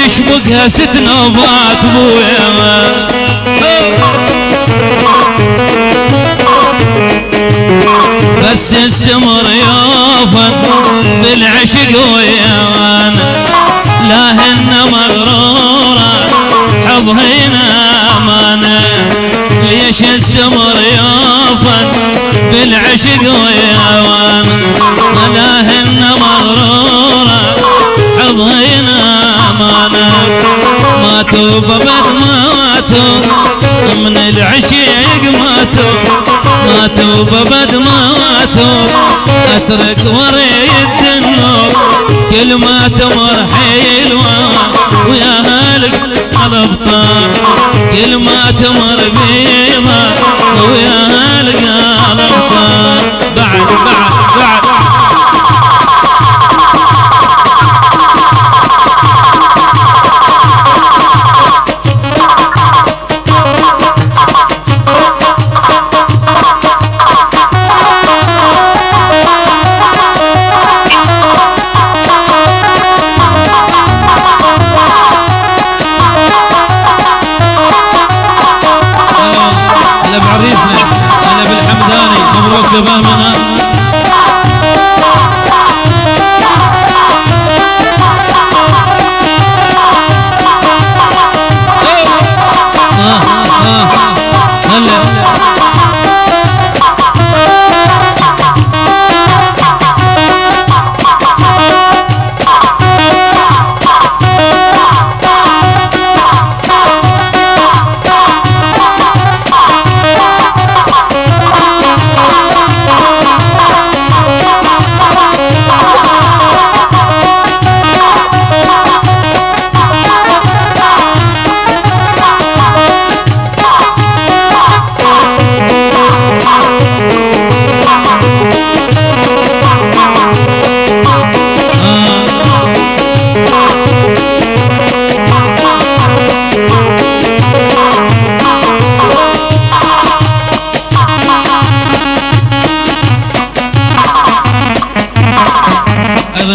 ويشبكها 6 نوبات بويا. بس السمر يوفن بالعشق ويانا، لا هن مغرورة حظهنا مانا. ليش السمر يوفن بالعشق ويانا، لا هن مغرورة حظهنا مانا. ماتوا ببد ماتوا من العشيق ماتوا ببد ماتوا. اترك وريد النور كل ما تمر حلوة ويا هالك على ابطال. كل ما تمر بيضة ويا هالك على ابطال. بعد بعريسنا انا بالحمداني مبروك بامنا.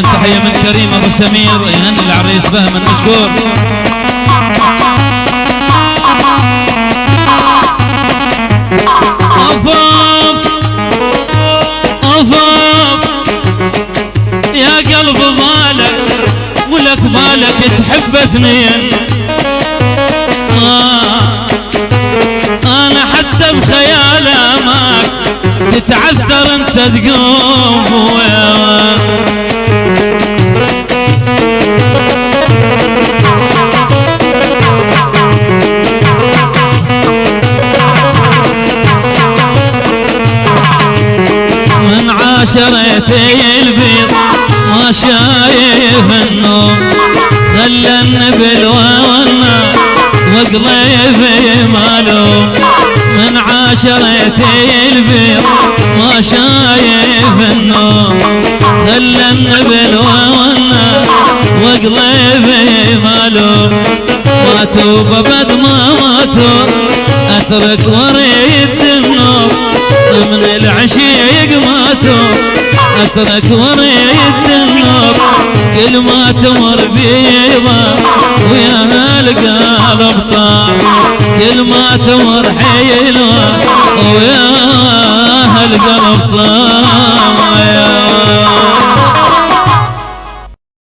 تحية من كريم ابو سمير يهني العريس بهم المشكور. افاف يا قلب مالك ولك بالك تحب 2. انا حتى بخيال اماك تتعثر انت تقوم من عاشرتي البيض ما شايف النوم. خلن بالونا وقضيفي مالوم. من عاشرتي البيض ما شايف النوم. خلن بالونا وقضيفي مالوم. ماتوا ببد ما ماتوا اترك وريد النور. من العشيق ماتوا اترك وريد النور. كل ما تمر بيضة ويا هالقلب ابطال. كل ما تمر حلوة ويا هالقلب ابطال.